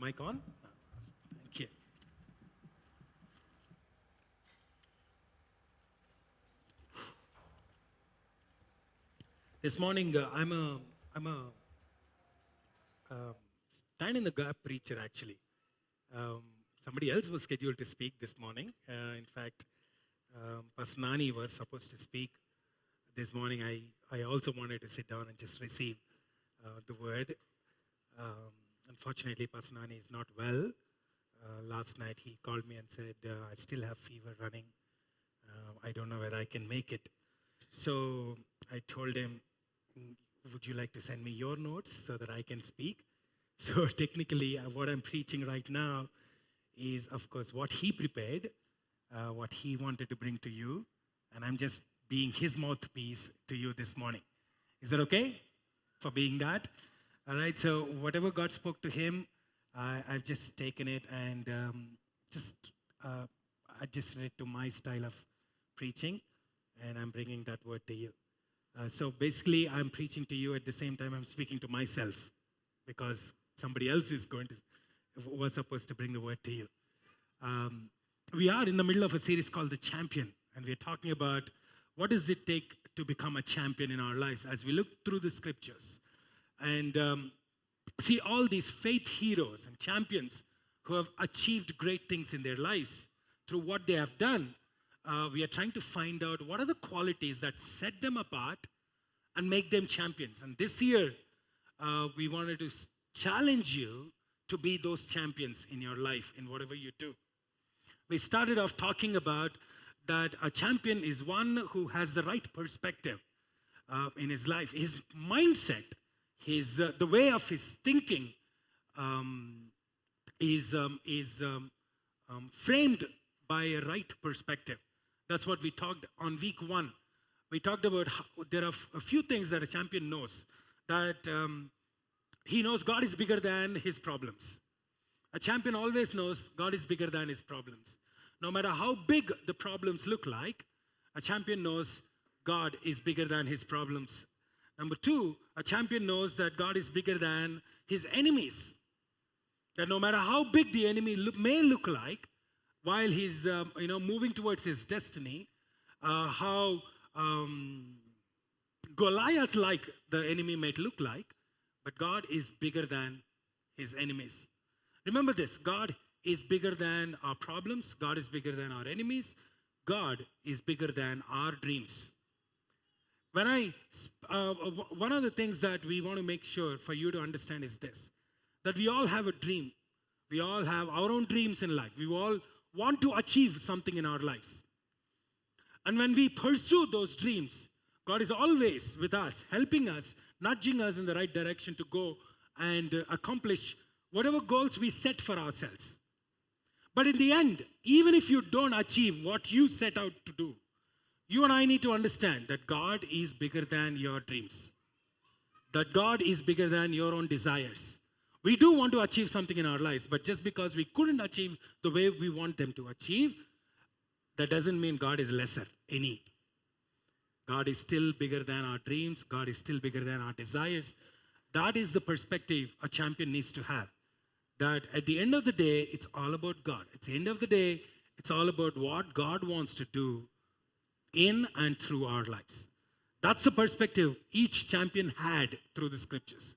mic on? Thank you. This morning, I'm a uh, stand in the gap preacher actually. Um, Somebody else was scheduled to speak this morning. In fact, Pastor Nani was supposed to speak this morning. I also wanted to sit down and just receive the word. Um, Unfortunately, Pastor Nani is not well. Last night he called me and said, I still have fever running. I don't know whether I can make it. So I told him, "Mm, would you like to send me your notes so that I can speak?" So technically, what I'm preaching right now is, of course, what he prepared, what he wanted to bring to you, and I'm just being his mouthpiece to you this morning. Is that okay for being that? All right, so whatever God spoke to him, I've just taken it and just uh, adjusted it to my style of preaching, and I'm bringing that word to you. So basically, I'm preaching to you at the same time I'm speaking to myself because somebody else is was supposed to bring the word to you. Um, we are in the middle of a series called The Champion, and we're talking about what does it take to become a champion in our lives as we look through the scriptures and see all these faith heroes and champions who have achieved great things in their lives through what they have done. We are trying to find out what are the qualities that set them apart and make them champions. And this year, we wanted to challenge you to be those champions in your life, in whatever you do. We started off talking about that a champion is one who has the right perspective in his life. His mindset, the way of his thinking is framed by a right perspective. That's what we talked on week 1. We talked about how there are a few things that a champion knows. That he knows God is bigger than his problems. A champion always knows God is bigger than his problems. No matter how big the problems look like, a champion knows God is bigger than his problems. Number 2, a champion knows that God is bigger than his enemies. That no matter how big the enemy may look like, while he's moving towards his destiny, how Goliath-like the enemy might look like, but God is bigger than his enemies. Remember this, God is bigger than our problems. God is bigger than our enemies. God is bigger than our dreams. One of the things that we want to make sure for you to understand is this, that we all have a dream. We all have our own dreams in life. We all want to achieve something in our lives. And when we pursue those dreams, God is always with us, helping us, nudging us in the right direction to go and accomplish whatever goals we set for ourselves. But in the end, even if you don't achieve what you set out to do, you and I need to understand that God is bigger than your dreams. That God is bigger than your own desires. We do want to achieve something in our lives, but just because we couldn't achieve the way we want them to achieve, that doesn't mean God is lesser, any. God is still bigger than our dreams. God is still bigger than our desires. That is the perspective a champion needs to have. That at the end of the day, it's all about God. At the end of the day, it's all about what God wants to do in and through our lives. That's the perspective each champion had through the scriptures.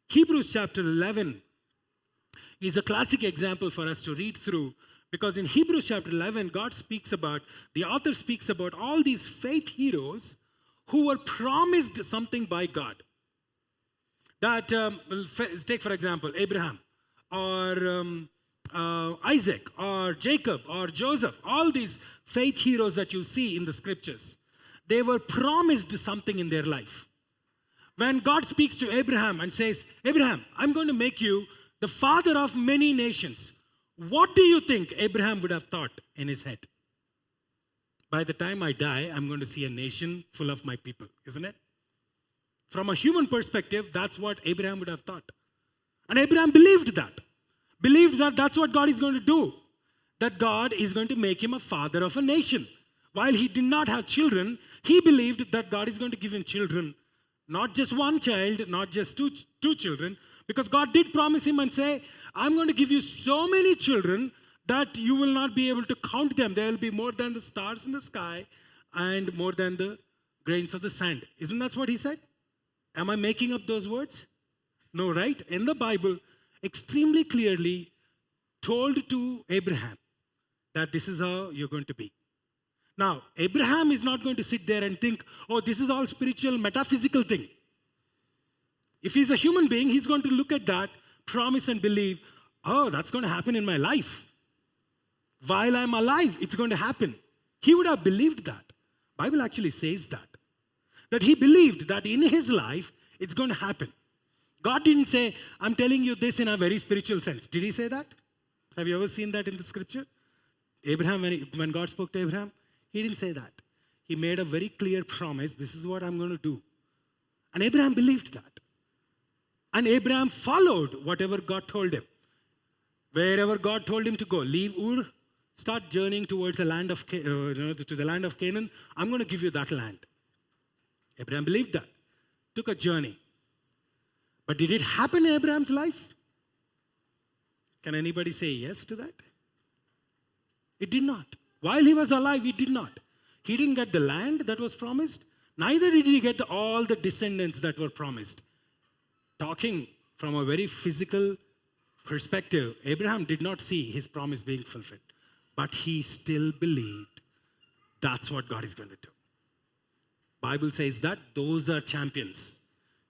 Hebrews chapter 11 is a classic example for us to read through, because in Hebrews chapter 11, the author speaks about all these faith heroes who were promised something by God. That, take for example, Abraham, or Isaac, or Jacob, or Joseph, all these faith heroes that you see in the scriptures, they were promised something in their life. When God speaks to Abraham and says, Abraham, I'm going to make you the father of many nations. What do you think Abraham would have thought in his head? By the time I die, I'm going to see a nation full of my people, isn't it? From a human perspective, that's what Abraham would have thought. And Abraham believed that. Believed that that's what God is going to do. That God is going to make him a father of a nation. While he did not have children, he believed that God is going to give him children. Not just one child, not just two children, Because God did promise him and say, I'm going to give you so many children that you will not be able to count them. There will be more than the stars in the sky and more than the grains of the sand. Isn't that what he said? Am I making up those words? No, right? In the Bible, extremely clearly told to Abraham that this is how you're going to be. Now, Abraham is not going to sit there and think, oh, this is all spiritual, metaphysical thing. If he's a human being, he's going to look at that, promise and believe, oh, that's going to happen in my life. While I'm alive, it's going to happen. He would have believed that. Bible actually says that. That he believed that in his life, it's going to happen. God didn't say, I'm telling you this in a very spiritual sense. Did he say that? Have you ever seen that in the scripture? Abraham, when God spoke to Abraham, he didn't say that. He made a very clear promise, this is what I'm going to do. And Abraham believed that. And Abraham followed whatever God told him. Wherever God told him to go, leave Ur, start journeying towards the land of to the land of Canaan. I'm going to give you that land. Abraham believed that. Took a journey. But did it happen in Abraham's life? Can anybody say yes to that? It did not. While he was alive, it did not. He didn't get the land that was promised. Neither did he get all the descendants that were promised. Talking from a very physical perspective, Abraham did not see his promise being fulfilled. But he still believed that's what God is going to do. Bible says that those are champions.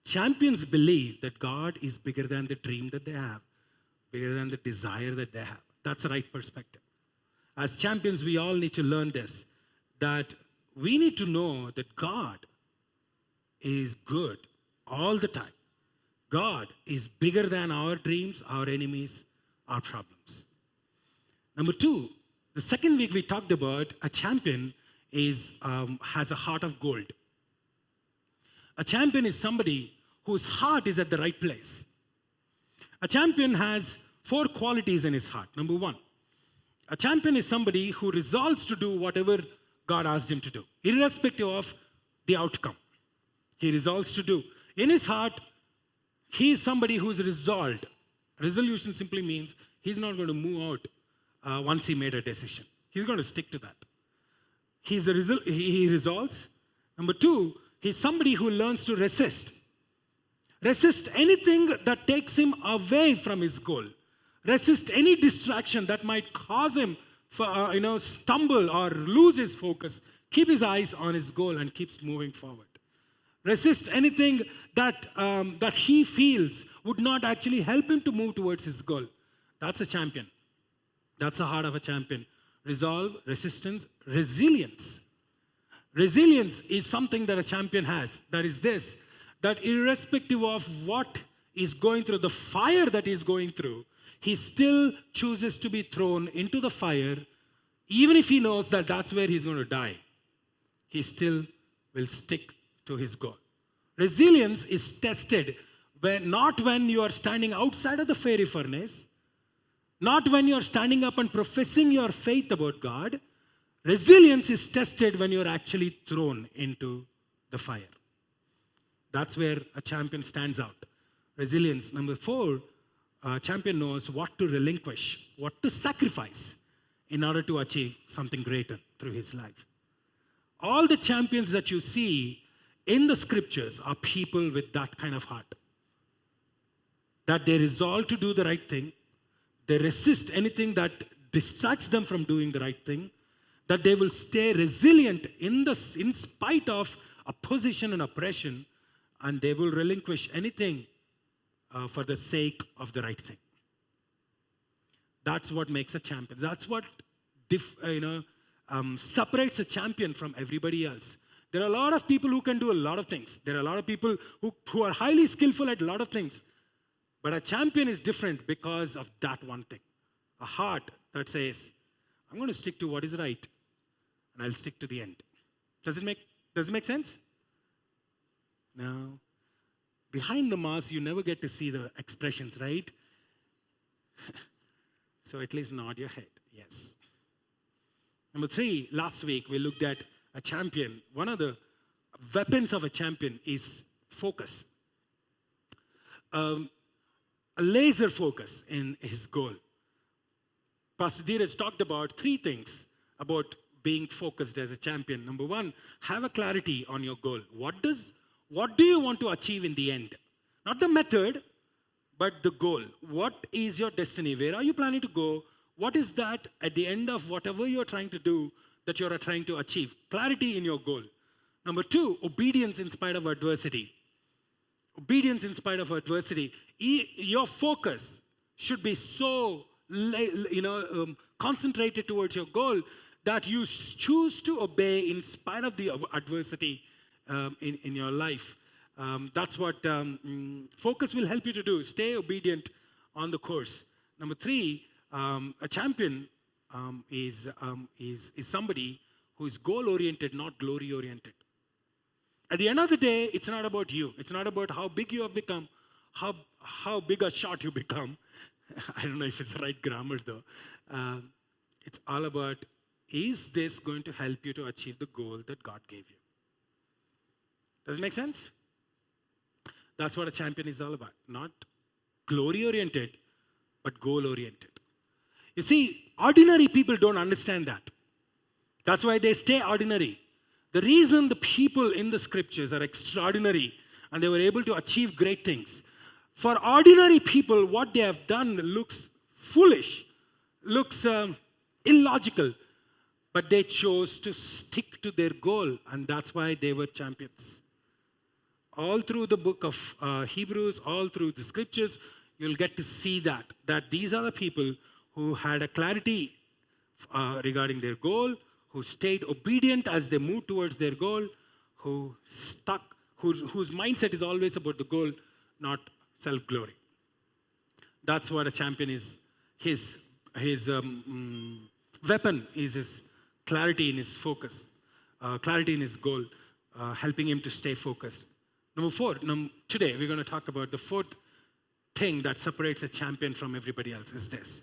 Champions believe that God is bigger than the dream that they have, bigger than the desire that they have. That's the right perspective. As champions, we all need to learn this, that we need to know that God is good all the time. God is bigger than our dreams, our enemies, our problems. Number two, the second week we talked about a champion has a heart of gold. A champion is somebody whose heart is at the right place. A champion has 4 qualities in his heart. Number 1, a champion is somebody who resolves to do whatever God asked him to do, irrespective of the outcome. He resolves to do. In his heart, he is somebody who is resolved. Resolution simply means he's not going to move out once he made a decision. He's going to stick to that. He resolves. Number 2, he's somebody who learns to resist. Resist anything that takes him away from his goal. Resist any distraction that might cause him stumble or lose his focus. Keep his eyes on his goal and keeps moving forward. Resist anything that he feels would not actually help him to move towards his goal. That's a champion. That's the heart of a champion. Resolve, resistance, resilience. Resilience is something that a champion has. That is this, that irrespective of what is going through, the fire that he's going through, he still chooses to be thrown into the fire, even if he knows that that's where he's going to die. He still will stick to his goal. Resilience is tested not when you are standing outside of the fiery furnace, not when you are standing up and professing your faith about God. Resilience is tested when you are actually thrown into the fire. That's where a champion stands out. Resilience. Number 4, a champion knows what to relinquish, what to sacrifice in order to achieve something greater through his life. All the champions that you see in the scriptures are people with that kind of heart. That they resolve to do the right thing. They resist anything that distracts them from doing the right thing. That they will stay resilient in spite of opposition and oppression. And they will relinquish anything for the sake of the right thing. That's what makes a champion. That's what separates a champion from everybody else. There are a lot of people who can do a lot of things. There are a lot of people who are highly skillful at a lot of things. But a champion is different because of that one thing. A heart that says, I'm going to stick to what is right, and I'll stick to the end. Does it make sense? No. Behind the mask, you never get to see the expressions, right? So at least nod your head. Yes. Number 3, last week we looked at a champion. One of the weapons of a champion is focus. a laser focus in his goal. Pastor Dheeraj talked about three things about being focused as a champion. Number one, have a clarity on your goal. What do you want to achieve in the end? Not the method, but the goal. What is your destiny? Where are you planning to go? What is that at the end of whatever you're trying to do that you're trying to achieve? Clarity in your goal. Number two, obedience in spite of adversity. Obedience in spite of adversity. Your focus should be so concentrated towards your goal that you choose to obey in spite of the adversity in your life. That's what focus will help you to do. Stay obedient on the course. Number three, a champion is somebody who is goal-oriented, not glory-oriented. At the end of the day, it's not about you. It's not about how big you have become, how big a shot you become. I don't know if it's the right grammar though. It's all about, is this going to help you to achieve the goal that God gave you? Does it make sense? That's what a champion is all about. Not glory-oriented, but goal-oriented. You see, ordinary people don't understand that. That's why they stay ordinary. The reason the people in the scriptures are extraordinary and they were able to achieve great things. For ordinary people, what they have done looks foolish, looks illogical, but they chose to stick to their goal, and that's why they were champions. All through the book of Hebrews, all through the scriptures, you'll get to see that these are the people who had a clarity regarding their goal, who stayed obedient as they moved towards their goal, who stuck, whose mindset is always about the goal, not self-glory. That's what a champion is. His weapon is his clarity in his focus, clarity in his goal, helping him to stay focused. Number four, today we're going to talk about the fourth thing that separates a champion from everybody else is this.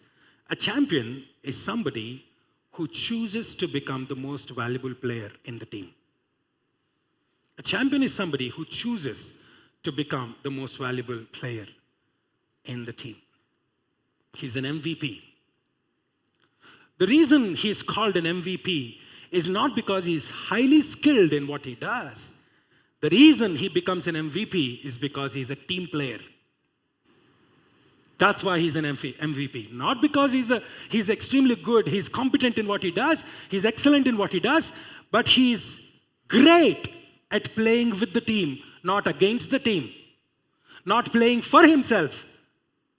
A champion is somebody who chooses to become the most valuable player in the team. A champion is somebody who chooses to become the most valuable player in the team. He's an MVP. The reason he's called an MVP is not because he's highly skilled in what he does. The reason he becomes an MVP is because he's a team player. That's why he's an MVP. Not because he's extremely good, he's competent in what he does, he's excellent in what he does, but he's great at playing with the team, not against the team. Not playing for himself,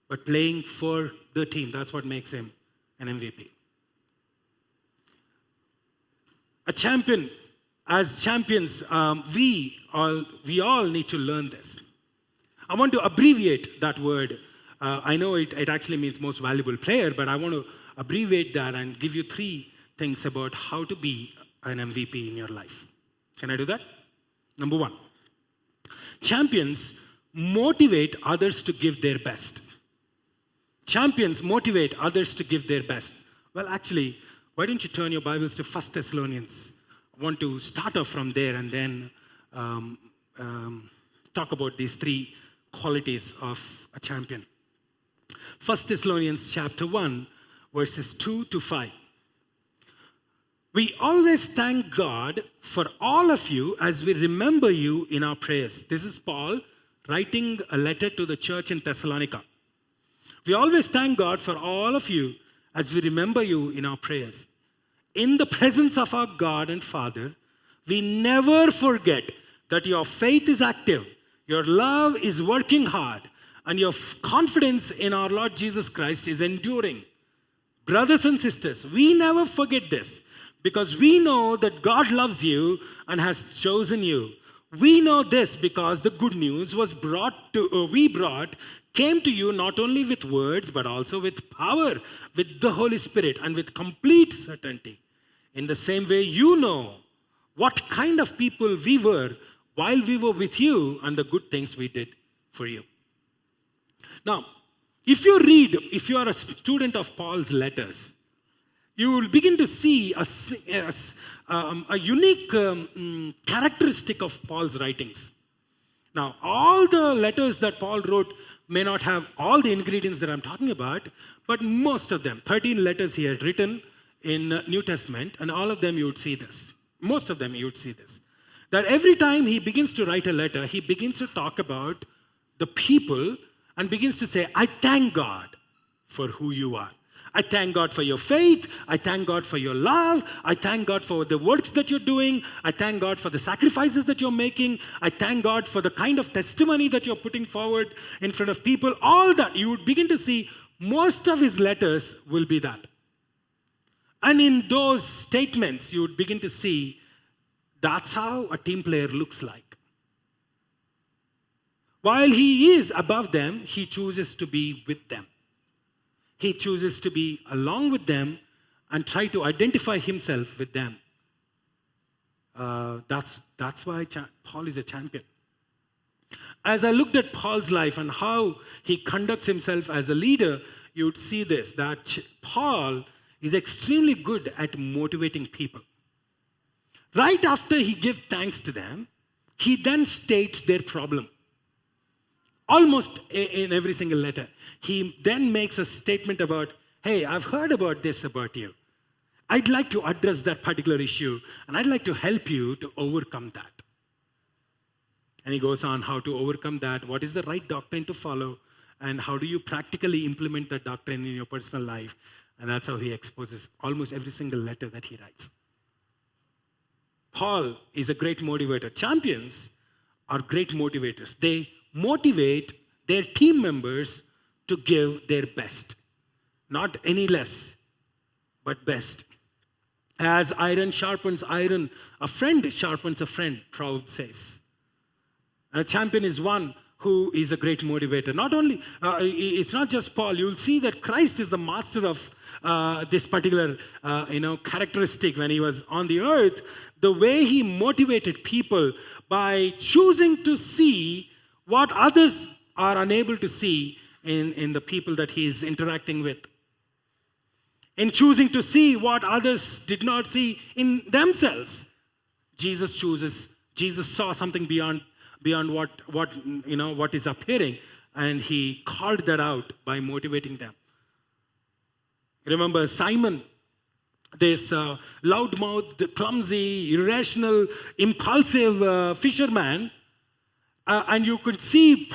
but playing for the team. That's what makes him an MVP. A champion, as champions, we all need to learn this. I want to abbreviate that word. I know it actually means most valuable player, but I want to abbreviate that and give you three things about how to be an MVP in your life. Can I do that? Number one, champions motivate others to give their best. Champions motivate others to give their best. Well, actually, why don't you turn your Bibles to 1 Thessalonians? I want to start off from there and then talk about these three qualities of a champion. 1 Thessalonians chapter 1, verses 2 to 5. We always thank God for all of you as we remember you in our prayers. This is Paul writing a letter to the church in Thessalonica. We always thank God for all of you as we remember you in our prayers. In the presence of our God and Father, we never forget that your faith is active, your love is working hard, and your confidence in our Lord Jesus Christ is enduring. Brothers and sisters, we never forget this because we know that God loves you and has chosen you. We know this because the good news we brought came to you not only with words but also with power, with the Holy Spirit, and with complete certainty. In the same way, you know what kind of people we were while we were with you and the good things we did for you. Now, if you are a student of Paul's letters, you will begin to see a unique characteristic of Paul's writings. Now, all the letters that Paul wrote may not have all the ingredients that I'm talking about, but most of them, 13 letters he had written in New Testament, and all of them you would see this. Most of them you would see this. That every time he begins to write a letter, he begins to talk about the people and begins to say, I thank God for who you are. I thank God for your faith. I thank God for your love. I thank God for the works that you're doing. I thank God for the sacrifices that you're making. I thank God for the kind of testimony that you're putting forward in front of people. All that, you would begin to see most of his letters will be that. And in those statements, you would begin to see that's how a team player looks like. While he is above them, he chooses to be with them. He chooses to be along with them and try to identify himself with them. That's why Paul is a champion. As I looked at Paul's life and how he conducts himself as a leader, you would see this, that Paul is extremely good at motivating people. Right after he gives thanks to them, he then states their problem. Almost in every single letter. He then makes a statement about, hey, I've heard about this about you. I'd like to address that particular issue, and I'd like to help you to overcome that. And he goes on how to overcome that, what is the right doctrine to follow, and how do you practically implement that doctrine in your personal life. And that's how he exposes almost every single letter that he writes. Paul is a great motivator. Champions are great motivators. They motivate their team members to give their best. Not any less, but best. As iron sharpens iron, a friend sharpens a friend, Proverbs says. And a champion is one who is a great motivator. Not only, it's not just Paul. You'll see that Christ is the master of this particular, characteristic when he was on the earth. The way he motivated people by choosing to see what others are unable to see in the people that he is interacting with. In choosing to see what others did not see in themselves. Jesus saw something beyond what is appearing, and he called that out by motivating them. Remember Simon, this loudmouthed, clumsy, irrational, impulsive fisherman. And you could see,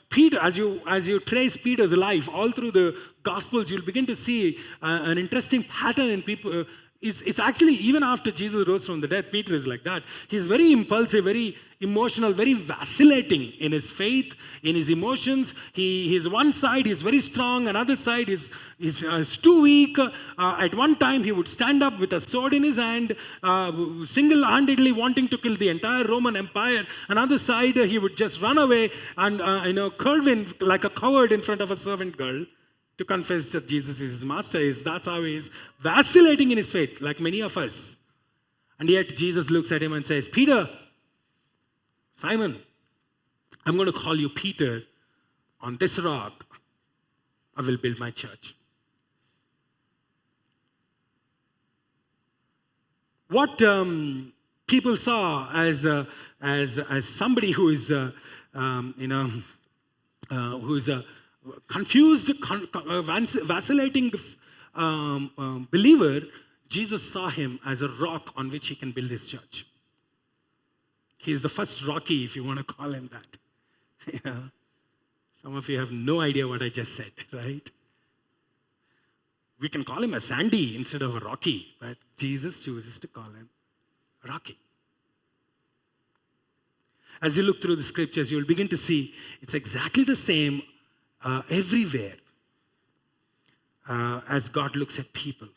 Peter, as you trace Peter's life all through the Gospels, you'll begin to see an interesting pattern in people. It's actually, even after Jesus rose from the dead, Peter is like that. He's very impulsive, very emotional, very vacillating in his faith, in his emotions. He's one side, he's very strong. Another side is too weak. At one time, he would stand up with a sword in his hand, single-handedly wanting to kill the entire Roman Empire. Another side, he would just run away and curve in like a coward in front of a servant girl to confess that Jesus is his master. That's how he is vacillating in his faith, like many of us. And yet Jesus looks at him and says, Peter, Simon, I'm going to call you Peter. On this rock, I will build my church. What people saw as somebody who is, confused, vacillating believer, Jesus saw him as a rock on which he can build his church. He's the first Rocky, if you want to call him that. Some of you have no idea what I just said, right? We can call him a Sandy instead of a Rocky, but Jesus chooses to call him Rocky. As you look through the scriptures, you'll begin to see it's exactly the same everywhere as God looks at people.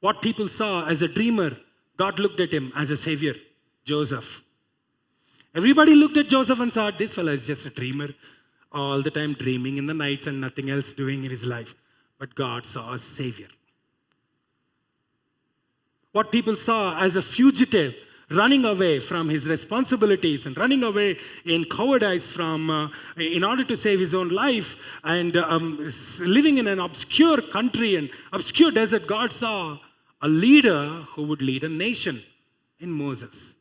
What people saw as a dreamer, God looked at him as a savior, Joseph. Everybody looked at Joseph and thought, this fellow is just a dreamer, all the time dreaming in the nights and nothing else doing in his life. But God saw a savior. What people saw as a fugitive, running away from his responsibilities and running away in cowardice in order to save his own life and living in an obscure country and obscure desert, God saw a leader who would lead a nation in Moses.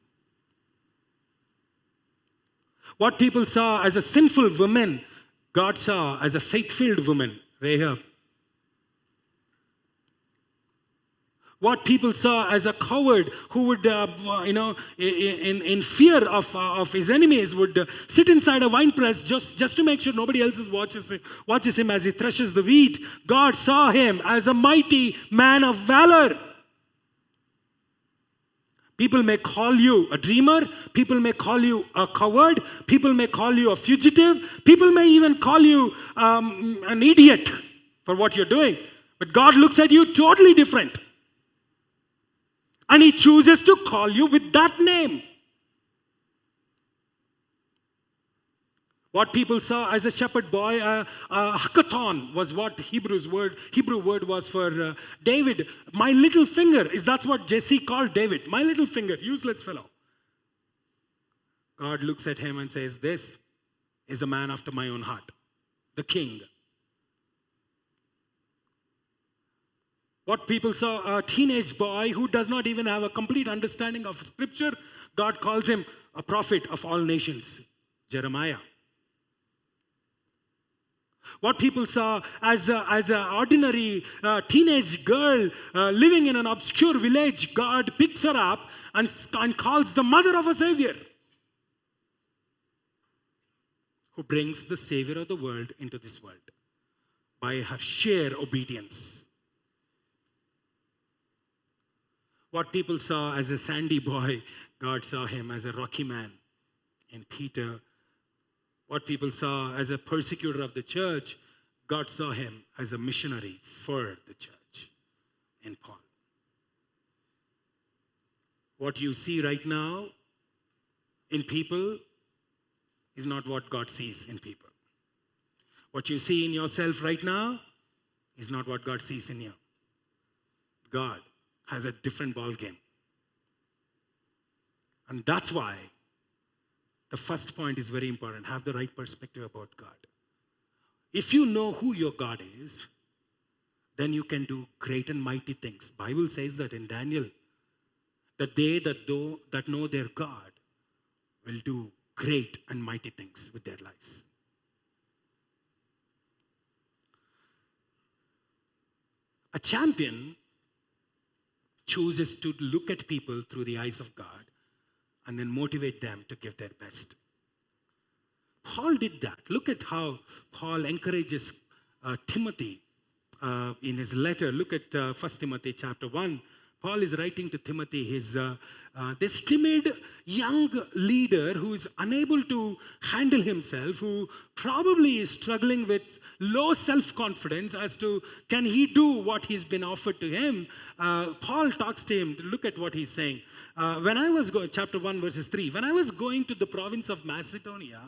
What people saw as a sinful woman, God saw as a faith-filled woman, Rahab. What people saw as a coward who would, in fear of his enemies, would sit inside a wine press just to make sure nobody else watches him as he threshes the wheat. God saw him as a mighty man of valor. People may call you a dreamer. People may call you a coward. People may call you a fugitive. People may even call you an idiot for what you're doing. But God looks at you totally different. And He chooses to call you with that name. What people saw as a shepherd boy, hackathon was what Hebrew word was for David. My little finger, that's what Jesse called David. My little finger, useless fellow. God looks at him and says, this is a man after my own heart, the king. What people saw, a teenage boy who does not even have a complete understanding of Scripture, God calls him a prophet of all nations, Jeremiah. What people saw as an ordinary teenage girl living in an obscure village, God picks her up and calls the mother of a Savior who brings the Savior of the world into this world by her sheer obedience. What people saw as a sandy boy, God saw him as a rocky man in Peter. What people saw as a persecutor of the church, God saw him as a missionary for the church in Paul. What you see right now in people is not what God sees in people. What you see in yourself right now is not what God sees in you. God has a different ball game. And that's why the first point is very important. Have the right perspective about God. If you know who your God is, then you can do great and mighty things. Bible says that in Daniel, that they that know their God will do great and mighty things with their lives. A champion chooses to look at people through the eyes of God and then motivate them to give their best. Paul did that. Look at how Paul encourages Timothy in his letter. Look at 1 Timothy chapter 1. Paul is writing to Timothy, this timid young leader who is unable to handle himself, who probably is struggling with low self-confidence as to can he do what he's been offered to him. Paul talks to him. Look at what he's saying. Chapter 1 verses 3. When I was going to the province of Macedonia,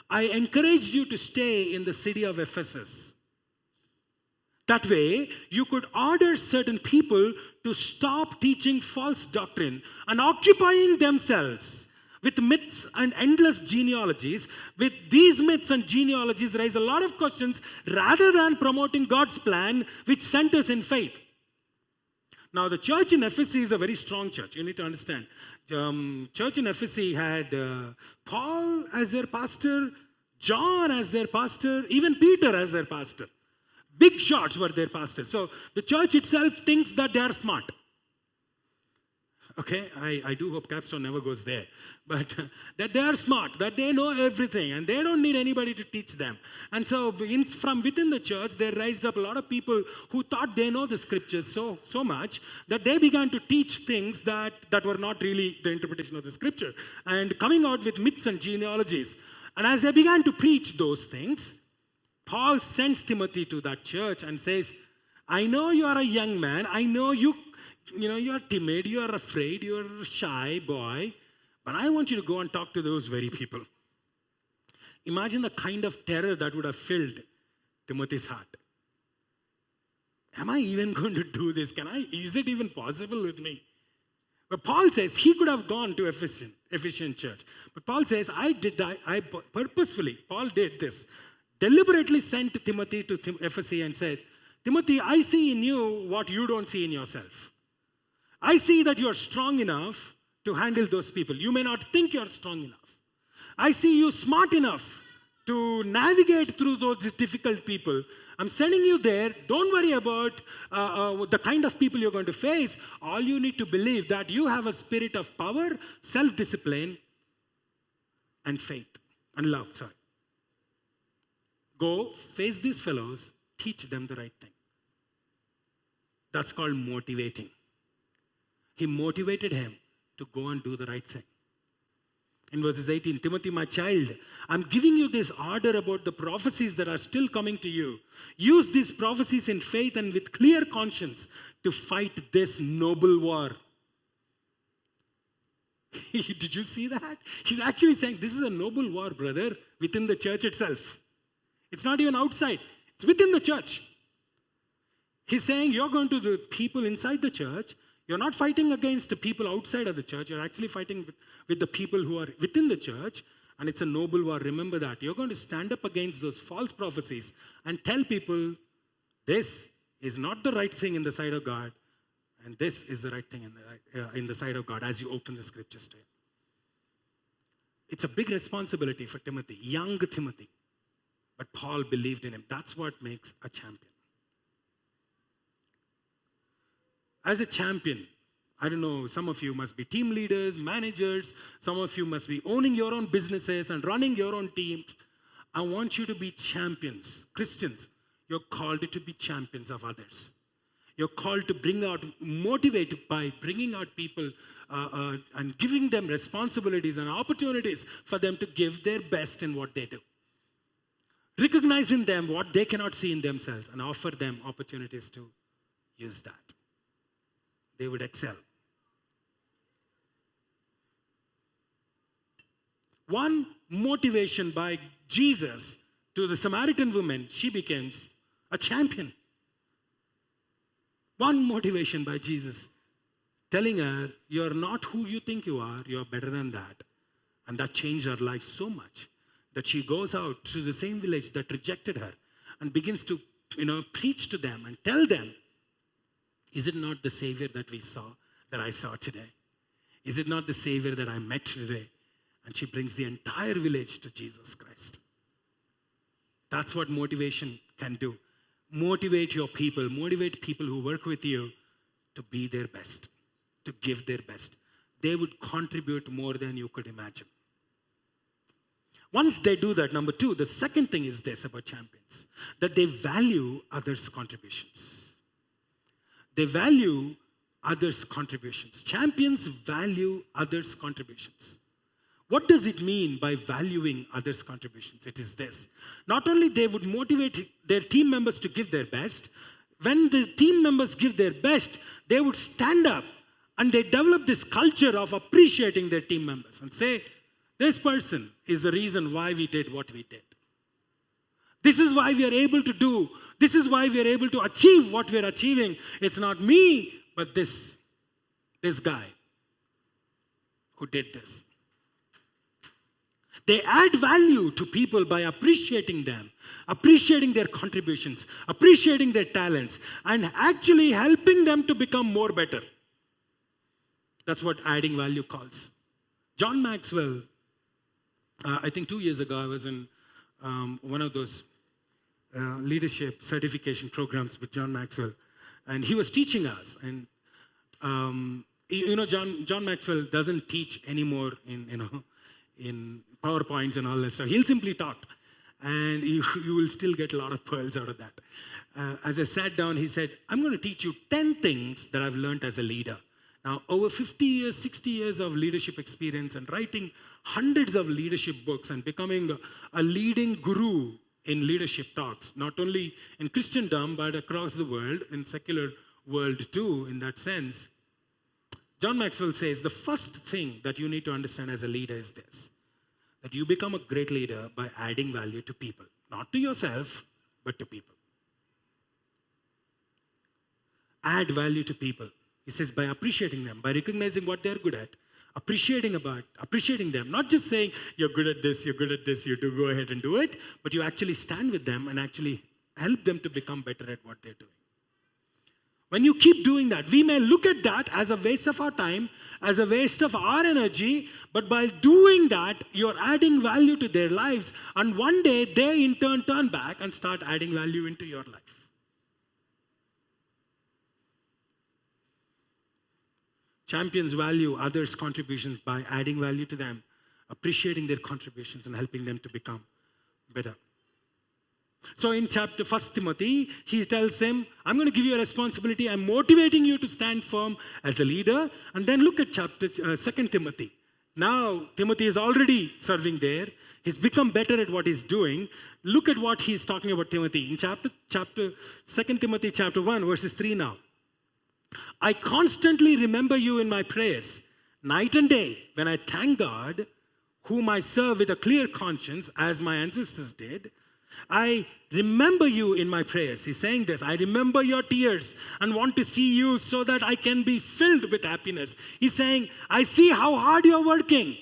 I encouraged you to stay in the city of Ephesus. That way, you could order certain people to stop teaching false doctrine and occupying themselves with myths and endless genealogies. With these myths and genealogies raise a lot of questions rather than promoting God's plan, which centers in faith. Now, the church in Ephesus is a very strong church. You need to understand. Church in Ephesus had Paul as their pastor, John as their pastor, even Peter as their pastor. Big shots were their pastors. So the church itself thinks that they are smart. Okay, I do hope Capstone never goes there. But that they are smart, that they know everything, and they don't need anybody to teach them. And so from within the church, there raised up a lot of people who thought they know the scriptures so much that they began to teach things that were not really the interpretation of the scripture, and coming out with myths and genealogies. And as they began to preach those things, Paul sends Timothy to that church and says, I know you are a young man. I know you are timid, you are afraid, you are a shy boy, but I want you to go and talk to those very people. Imagine the kind of terror that would have filled Timothy's heart. Am I even going to do this? Is it even possible with me? But Paul says he could have gone to Ephesian church. But Paul says, I purposefully, Paul did this, deliberately sent Timothy to Ephesus and says, Timothy, I see in you what you don't see in yourself. I see that you are strong enough to handle those people. You may not think you are strong enough. I see you smart enough to navigate through those difficult people. I'm sending you there. Don't worry about the kind of people you're going to face. All you need to believe that you have a spirit of power, self-discipline, and faith and love. Sorry. Go face these fellows, teach them the right thing. That's called motivating. He motivated him to go and do the right thing. In verses 18, Timothy, my child, I'm giving you this order about the prophecies that are still coming to you. Use these prophecies in faith and with clear conscience to fight this noble war. Did you see that? He's actually saying this is a noble war, brother, within the church itself. It's not even outside. It's within the church. He's saying you're going to the people inside the church. You're not fighting against the people outside of the church. You're actually fighting with the people who are within the church. And it's a noble war. Remember that. You're going to stand up against those false prophecies and tell people this is not the right thing in the sight of God. And this is the right thing in the sight of God as you open the scriptures to him. It's a big responsibility for Timothy, young Timothy. But Paul believed in him. That's what makes a champion. As a champion, I don't know, some of you must be team leaders, managers. Some of you must be owning your own businesses and running your own teams. I want you to be champions. Christians, you're called to be champions of others. You're called to bring out, motivate by bringing out people and giving them responsibilities and opportunities for them to give their best in what they do. Recognize in them what they cannot see in themselves and offer them opportunities to use that. They would excel. One motivation by Jesus to the Samaritan woman, she becomes a champion. One motivation by Jesus, telling her, you're not who you think you are, you're better than that. And that changed her life so much that she goes out to the same village that rejected her and begins to, preach to them and tell them, is it not the Savior that I saw today? Is it not the Savior that I met today? And she brings the entire village to Jesus Christ. That's what motivation can do. Motivate your people. Motivate people who work with you to be their best, to give their best. They would contribute more than you could imagine. Once they do that, number two, the second thing is this about champions, that they value others' contributions. They value others' contributions. Champions value others' contributions. What does it mean by valuing others' contributions? It is this. Not only they would motivate their team members to give their best, when the team members give their best, they would stand up and they develop this culture of appreciating their team members and say, this person is the reason why we did what we did. This is why we are able to do. This is why we are able to achieve what we are achieving. It's not me, but this guy who did this. They add value to people by appreciating them, appreciating their contributions, appreciating their talents, and actually helping them to become more better. That's what adding value calls. John Maxwell, I think 2 years ago, I was in one of those leadership certification programs with John Maxwell, and he was teaching us. And John Maxwell doesn't teach anymore in PowerPoints and all that stuff. He'll simply talk, and you will still get a lot of pearls out of that. As I sat down, he said, I'm going to teach you 10 things that I've learned as a leader. Now, over 50 years, 60 years of leadership experience and writing hundreds of leadership books and becoming a leading guru in leadership talks, not only in Christendom, but across the world, in secular world too, in that sense. John Maxwell says, the first thing that you need to understand as a leader is this, that you become a great leader by adding value to people, not to yourself, but to people. Add value to people. He says by appreciating them, by recognizing what they're good at, appreciating them, not just saying, you're good at this, you do go ahead and do it, but you actually stand with them and actually help them to become better at what they're doing. When you keep doing that, we may look at that as a waste of our time, as a waste of our energy, but by doing that, you're adding value to their lives. And one day, they in turn turn back and start adding value into your life. Champions value others' contributions by adding value to them, appreciating their contributions, and helping them to become better. So in chapter 1 Timothy, he tells him, I'm going to give you a responsibility. I'm motivating you to stand firm as a leader. And then look at chapter 2 Timothy. Now, Timothy is already serving there. He's become better at what he's doing. Look at what he's talking about Timothy. In chapter 2 Timothy chapter 1, verses 3 now. I constantly remember you in my prayers, night and day, when I thank God, whom I serve with a clear conscience, as my ancestors did. I remember you in my prayers. He's saying this. I remember your tears and want to see you so that I can be filled with happiness. He's saying, I see how hard you're working.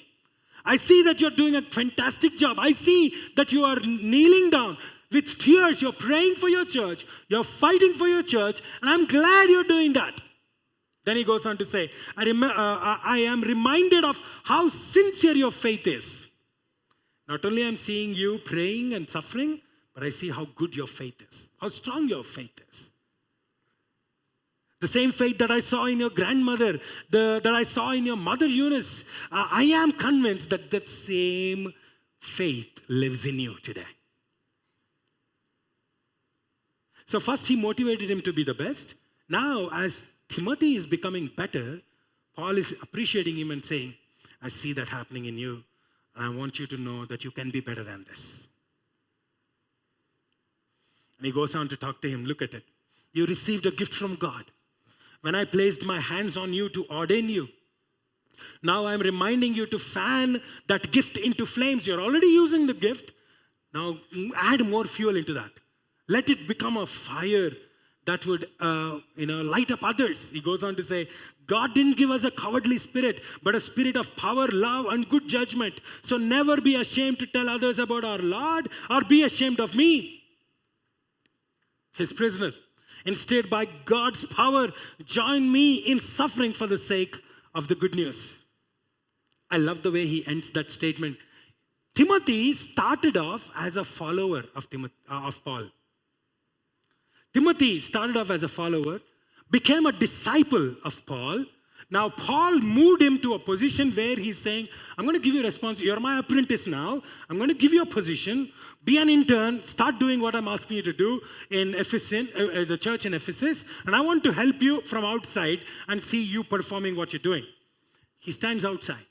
I see that you're doing a fantastic job. I see that you are kneeling down with tears. You're praying for your church. You're fighting for your church. And I'm glad you're doing that. Then he goes on to say, I am reminded of how sincere your faith is. Not only I'm seeing you praying and suffering, but I see how good your faith is, how strong your faith is. The same faith that I saw in your grandmother, that I saw in your mother Eunice, I am convinced that that same faith lives in you today. So first he motivated him to be the best. Now as Timothy is becoming better, Paul is appreciating him and saying, I see that happening in you. And I want you to know that you can be better than this. And he goes on to talk to him. Look at it. You received a gift from God when I placed my hands on you to ordain you. Now I'm reminding you to fan that gift into flames. You're already using the gift. Now add more fuel into that. Let it become a fire that would light up others. He goes on to say, God didn't give us a cowardly spirit, but a spirit of power, love, and good judgment. So never be ashamed to tell others about our Lord or be ashamed of me, his prisoner. Instead, by God's power, join me in suffering for the sake of the good news. I love the way he ends that statement. Timothy started off as a follower of Paul. Timothy started off as a follower, became a disciple of Paul. Now, Paul moved him to a position where he's saying, I'm going to give you a responsibility. You're my apprentice now. I'm going to give you a position. Be an intern. Start doing what I'm asking you to do in the church in Ephesus. And I want to help you from outside and see you performing what you're doing. He stands outside.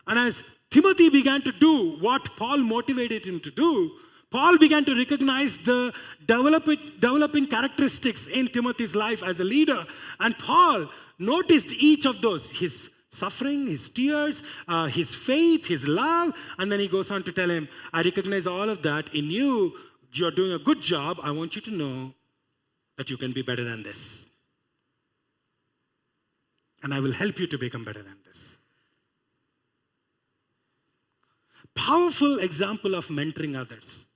And as Timothy began to do what Paul motivated him to do, Paul began to recognize the developing characteristics in Timothy's life as a leader. And Paul noticed each of those, his suffering, his tears, his faith, his love. And then he goes on to tell him, I recognize all of that in you. You're doing a good job. I want you to know that you can be better than this. And I will help you to become better than this. Powerful example of mentoring others.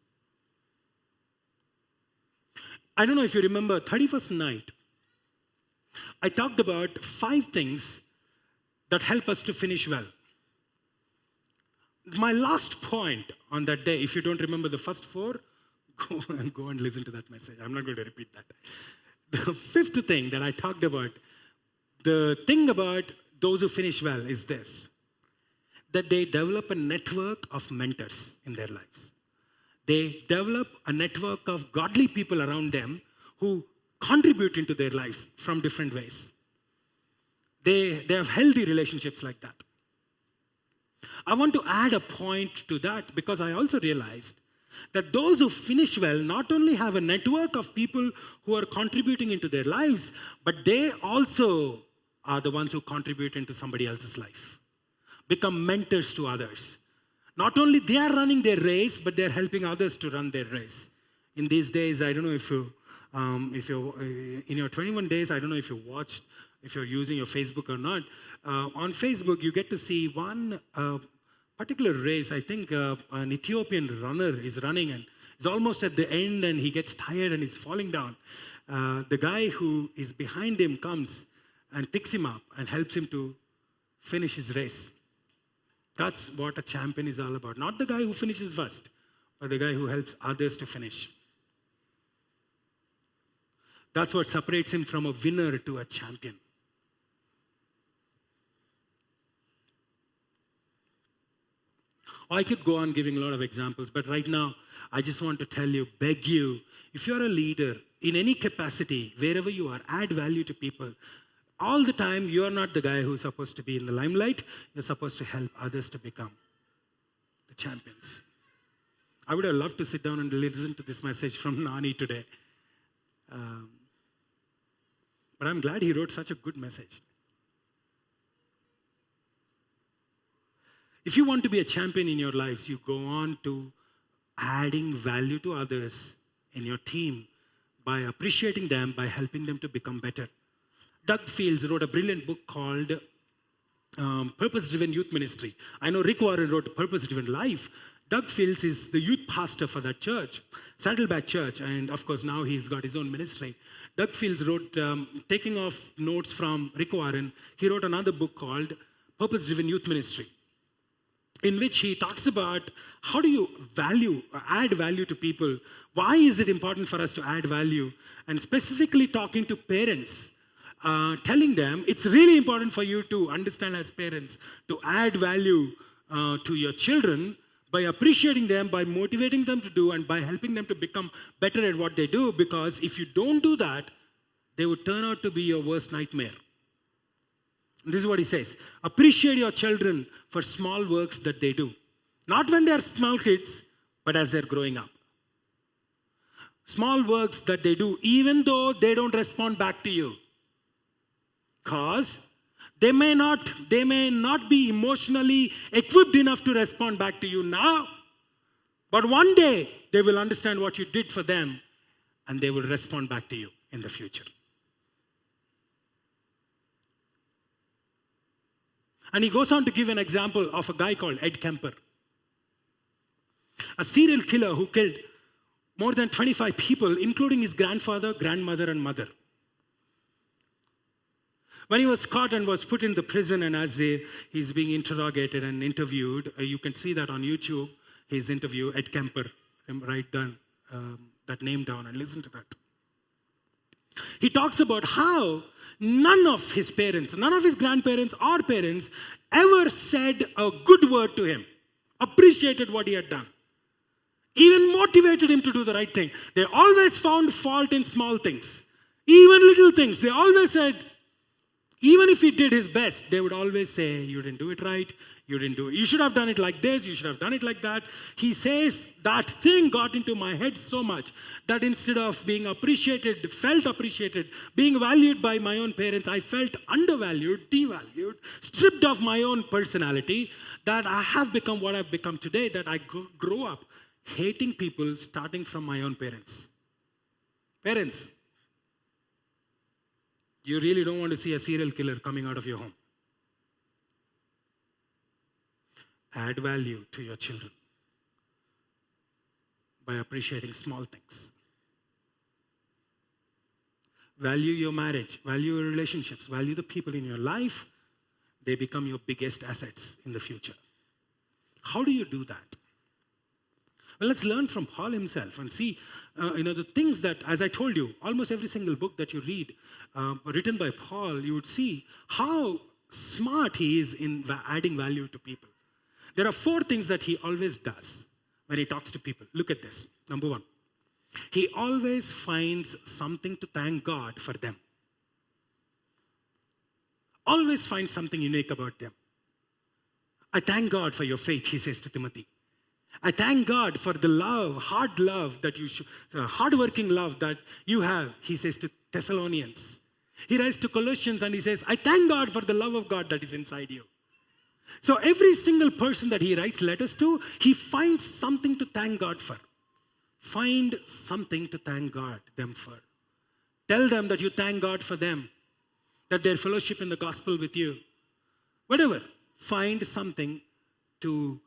I don't know if you remember, 31st night, I talked about 5 things that help us to finish well. My last point on that day, if you don't remember the first 4, go and listen to that message. I'm not going to repeat that. The 5th thing that I talked about, the thing about those who finish well is this, that they develop a network of mentors in their lives. They develop a network of godly people around them who contribute into their lives from different ways. They have healthy relationships like that. I want to add a point to that because I also realized that those who finish well not only have a network of people who are contributing into their lives, but they also are the ones who contribute into somebody else's life, become mentors to others. Not only they are running their race, but they're helping others to run their race. In these days, I don't know if you're in your 21 days, I don't know if you watched, if you're using your Facebook or not. On Facebook, you get to see one particular race. I think an Ethiopian runner is running and is almost at the end and he gets tired and he's falling down. the guy who is behind him comes and picks him up and helps him to finish his race. That's what a champion is all about. Not the guy who finishes first, but the guy who helps others to finish. That's what separates him from a winner to a champion. I could go on giving a lot of examples, but right now, I just want to tell you, beg you, if you're a leader in any capacity, wherever you are, add value to people. All the time, you're not the guy who's supposed to be in the limelight. You're supposed to help others to become the champions. I would have loved to sit down and listen to this message from Nani today. But I'm glad he wrote such a good message. If you want to be a champion in your lives, you go on to adding value to others in your team by appreciating them, by helping them to become better. Doug Fields wrote a brilliant book called Purpose-Driven Youth Ministry. I know Rick Warren wrote Purpose-Driven Life. Doug Fields is the youth pastor for that church, Saddleback Church, and of course now he's got his own ministry. Doug Fields wrote, taking off notes from Rick Warren, he wrote another book called Purpose-Driven Youth Ministry, in which he talks about how do you add value to people. Why is it important for us to add value? And specifically talking to parents, telling them it's really important for you to understand as parents to add value to your children by appreciating them, by motivating them to do, and by helping them to become better at what they do. Because if you don't do that, they would turn out to be your worst nightmare. This is what he says. Appreciate your children for small works that they do. Not when they're small kids, but as they're growing up. Small works that they do, even though they don't respond back to you. Because they may not be emotionally equipped enough to respond back to you now. But one day, they will understand what you did for them, and they will respond back to you in the future. And he goes on to give an example of a guy called Ed Kemper, a serial killer who killed more than 25 people, including his grandfather, grandmother, and mother. When he was caught and was put in the prison, and as he's being interrogated and interviewed, you can see that on YouTube, his interview, Ed Kemper, write down that name down and listen to that. He talks about how none of his parents, none of his grandparents or parents ever said a good word to him, appreciated what he had done, even motivated him to do the right thing. They always found fault in small things, even little things. They always said, even if he did his best, they would always say, you didn't do it right, you didn't do it. You should have done it like this, you should have done it like that. He says that thing got into my head so much that instead of being appreciated, felt appreciated, being valued by my own parents, I felt undervalued, devalued, stripped of my own personality, that I have become what I've become today, that I grew up hating people starting from my own parents. Parents, you really don't want to see a serial killer coming out of your home. Add value to your children by appreciating small things. Value your marriage, value your relationships, value the people in your life. They become your biggest assets in the future. How do you do that? Well, let's learn from Paul himself and see, the things that, as I told you, almost every single book that you read, written by Paul, you would see how smart he is in adding value to people. There are 4 things that he always does when he talks to people. Look at this. Number 1, he always finds something to thank God for them. Always finds something unique about them. I thank God for your faith, he says to Timothy. I thank God for the hardworking love that you have, he says to Thessalonians. He writes to Colossians and he says, I thank God for the love of God that is inside you. So every single person that he writes letters to, he finds something to thank God for. Find something to thank God them for. Tell them that you thank God for them, that their fellowship in the gospel with you. Whatever, find something to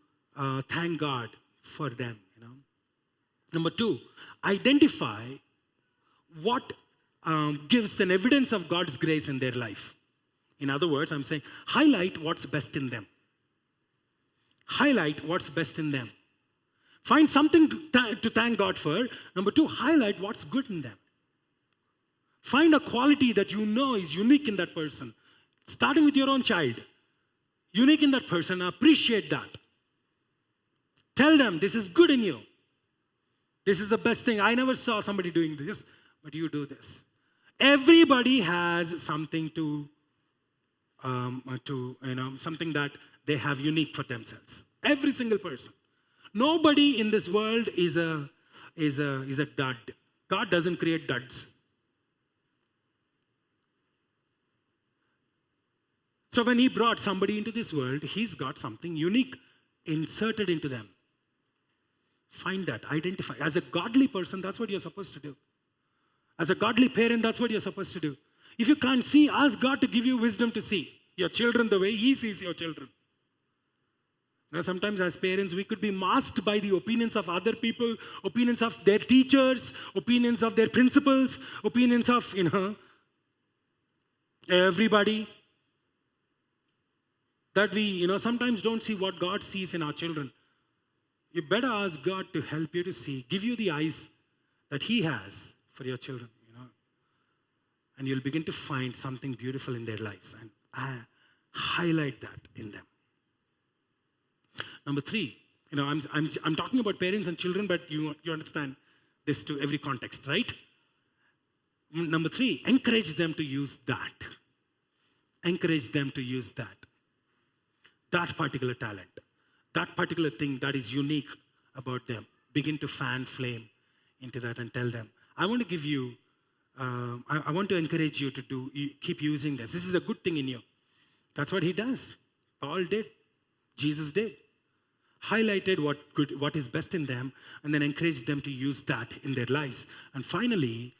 thank God for them. Number 2, identify what gives an evidence of God's grace in their life. In other words, I'm saying highlight what's best in them. Highlight what's best in them. Find something to thank God for. Number two, highlight what's good in them. Find a quality that you know is unique in that person. Starting with your own child. Unique in that person. Appreciate that. Tell them this is good in you. This is the best thing. I never saw somebody doing this, but you do this. Everybody has something something that they have unique for themselves. Every single person. Nobody in this world is a dud. God doesn't create duds. So when he brought somebody into this world, he's got something unique inserted into them. Find that, identify. As a godly person, that's what you're supposed to do. As a godly parent, that's what you're supposed to do. If you can't see, ask God to give you wisdom to see your children the way he sees your children. Now, sometimes as parents, we could be masked by the opinions of other people, opinions of their teachers, opinions of their principals, opinions of, everybody. That we, sometimes don't see what God sees in our children. You better ask God to help you to see, give you the eyes that he has for your children, And you'll begin to find something beautiful in their lives and highlight that in them. Number three, I'm talking about parents and children, but you understand this to every context, right? Number three, encourage them to use that. Encourage them to use that. That particular talent, that particular thing that is unique about them. Begin to fan flame into that and tell them, I want to give you, I want to encourage you to keep using this. This is a good thing in you. That's what he does. Paul did. Jesus did. Highlighted what is best in them and then encouraged them to use that in their lives. And finally,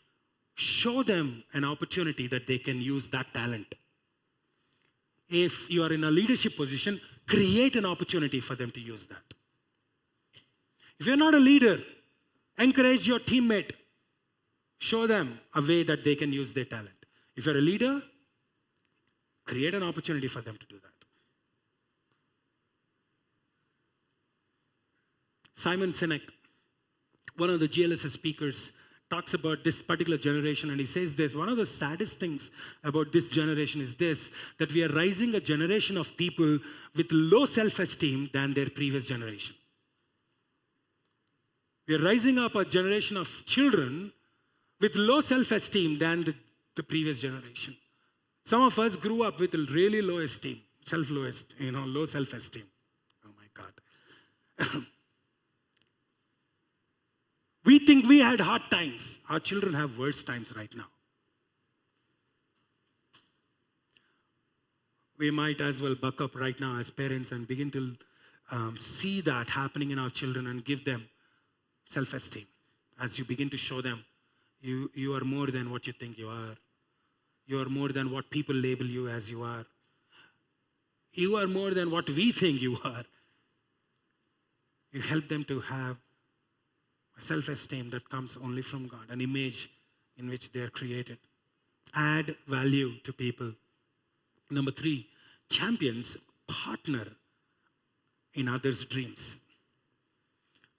show them an opportunity that they can use that talent. If you are in a leadership position, create an opportunity for them to use that. If you're not a leader, encourage your teammate. Show them a way that they can use their talent. If you're a leader, create an opportunity for them to do that. Simon Sinek, one of the GLSS speakers, talks about this particular generation, and he says this: one of the saddest things about this generation is this, that we are rising a generation of people with low self-esteem than their previous generation. We are rising up a generation of children with low self-esteem than the previous generation. Some of us grew up with a really low esteem, low self-esteem. Oh my God. We think we had hard times. Our children have worse times right now. We might as well buck up right now as parents and begin to see that happening in our children and give them self-esteem. As you begin to show them, you are more than what you think you are. You are more than what people label you as you are. You are more than what we think you are. You help them to have self-esteem that comes only from God, an image in which they are created. Add value to people. Number three, champions partner in others' dreams.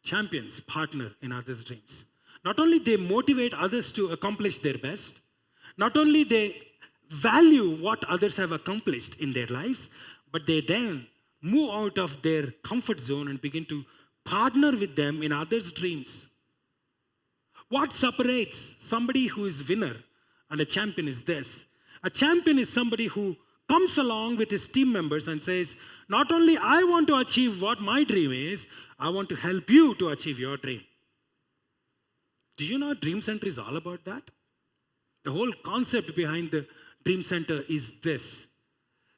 Champions partner in others' dreams. Not only they motivate others to accomplish their best, not only they value what others have accomplished in their lives, but they then move out of their comfort zone and begin to partner with them in others' dreams. What separates somebody who is winner and a champion is this. A champion is somebody who comes along with his team members and says, not only I want to achieve what my dream is, I want to help you to achieve your dream. Do you know Dream Center is all about that? The whole concept behind the Dream Center is this,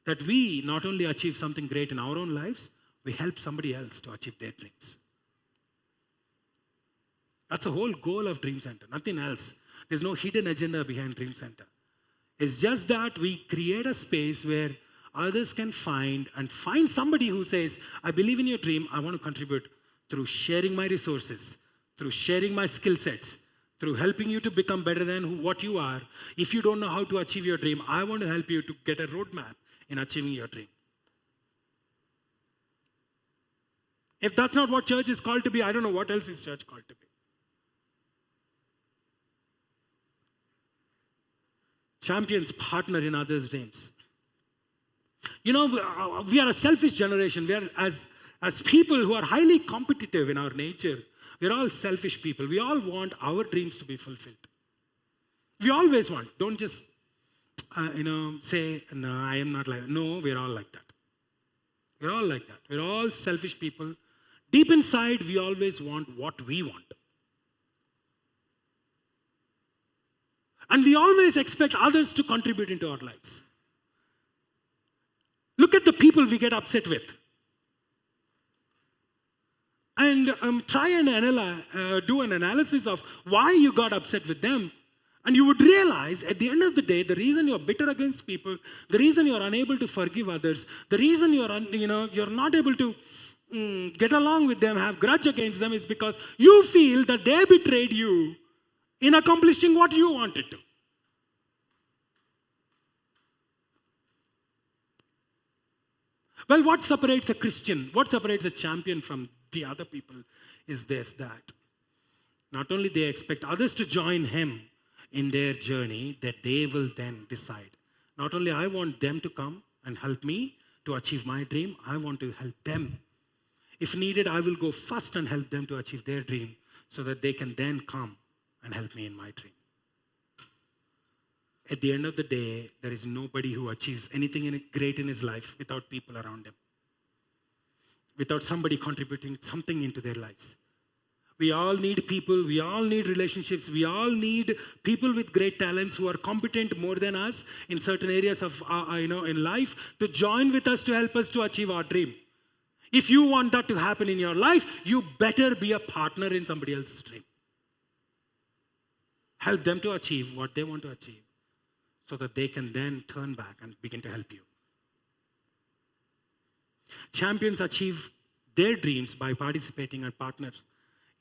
that we not only achieve something great in our own lives, we help somebody else to achieve their dreams. That's the whole goal of Dream Center, nothing else. There's no hidden agenda behind Dream Center. It's just that we create a space where others can find somebody who says, I believe in your dream, I want to contribute through sharing my resources, through sharing my skill sets, through helping you to become better than what you are. If you don't know how to achieve your dream, I want to help you to get a roadmap in achieving your dream. If that's not what church is called to be, I don't know what else is church called to be. Champions partner in others' dreams. You know, we are a selfish generation. We are, as people who are highly competitive in our nature, we're all selfish people. We all want our dreams to be fulfilled. We always want. Don't just, say, no, I am not like that. No, we're all like that. We're all like that. We're all selfish people. Deep inside, we always want what we want. And we always expect others to contribute into our lives. Look at the people we get upset with. And try and do an analysis of why you got upset with them. And you would realize at the end of the day, the reason you're bitter against people, the reason you're unable to forgive others, the reason you're not able to get along with them, have grudge against them, is because you feel that they betrayed you in accomplishing what you wanted to. Well, what separates a Christian, what separates a champion from the other people is that not only they expect others to join him in their journey, that they will then decide, not only I want them to come and help me to achieve my dream, I want to help them. If needed, I will go first and help them to achieve their dream so that they can then come and help me in my dream. At the end of the day, there is nobody who achieves anything great in his life without people around him, without somebody contributing something into their lives. We all need people, we all need relationships, we all need people with great talents who are competent more than us in certain areas of in life to join with us to help us to achieve our dream. If you want that to happen in your life, you better be a partner in somebody else's dream. Help them to achieve what they want to achieve so that they can then turn back and begin to help you. Champions achieve their dreams by participating and partners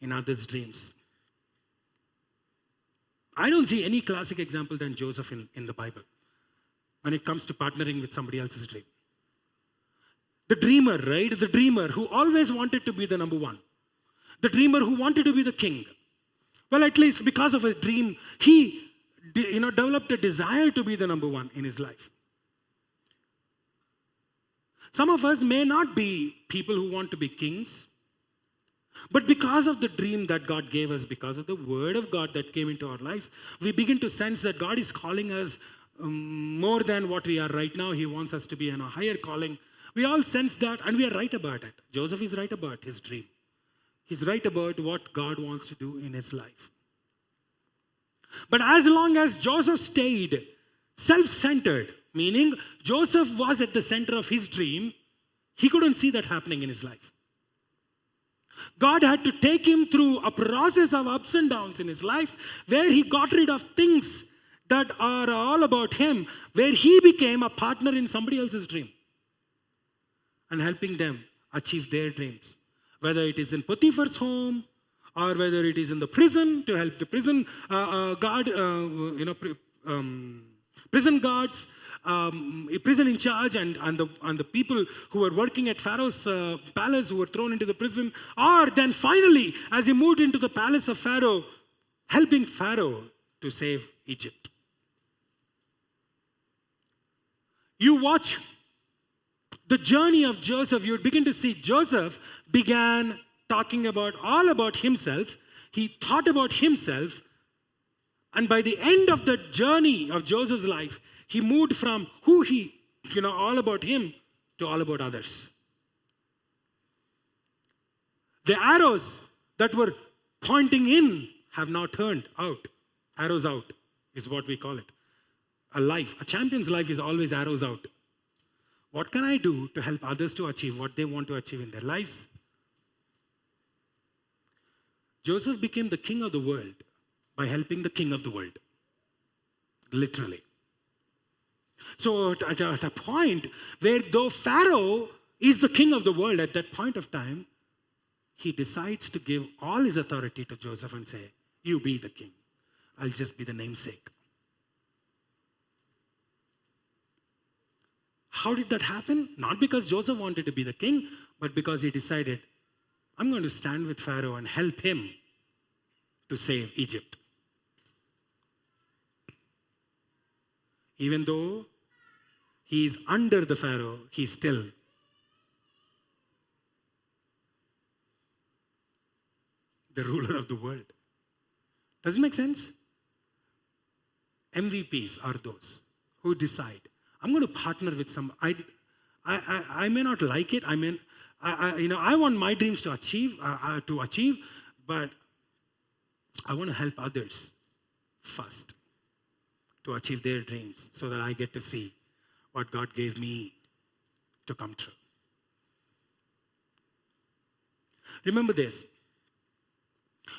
in others' dreams. I don't see any classic example than Joseph in the Bible when it comes to partnering with somebody else's dream. The dreamer, right? The dreamer who always wanted to be the number one. The dreamer who wanted to be the king. Well, at least because of his dream, he developed a desire to be the number one in his life. Some of us may not be people who want to be kings, but because of the dream that God gave us, because of the word of God that came into our lives, we begin to sense that God is calling us more than what we are right now. He wants us to be in a higher calling. We all sense that, and we are right about it. Joseph is right about his dream. He's right about what God wants to do in his life. But as long as Joseph stayed self-centered, meaning Joseph was at the center of his dream, he couldn't see that happening in his life. God had to take him through a process of ups and downs in his life where he got rid of things that are all about him, where he became a partner in somebody else's dream and helping them achieve their dreams. Whether it is in Potiphar's home or whether it is in the prison to help the prison prison guards, prison in charge and the people who were working at Pharaoh's palace who were thrown into the prison, or then finally, as he moved into the palace of Pharaoh, helping Pharaoh to save Egypt. You watch the journey of Joseph, you would begin to see Joseph began talking all about himself. He thought about himself, and by the end of the journey of Joseph's life, he moved from who all about him to all about others. The arrows that were pointing in have now turned out. Arrows out is what we call it. A champion's life is always arrows out. What can I do to help others to achieve what they want to achieve in their lives? Joseph became the king of the world by helping the king of the world. Literally. So at a point where though Pharaoh is the king of the world at that point of time, he decides to give all his authority to Joseph and say, you be the king. I'll just be the namesake. How did that happen? Not because Joseph wanted to be the king, but because he decided, I'm going to stand with Pharaoh and help him to save Egypt. Even though he is under the Pharaoh, he's still the ruler of the world. Does it make sense? MVPs are those who decide, I'm going to partner with some. I may not like it. I want my dreams to achieve, but I want to help others first to achieve their dreams so that I get to see what God gave me to come true. Remember this.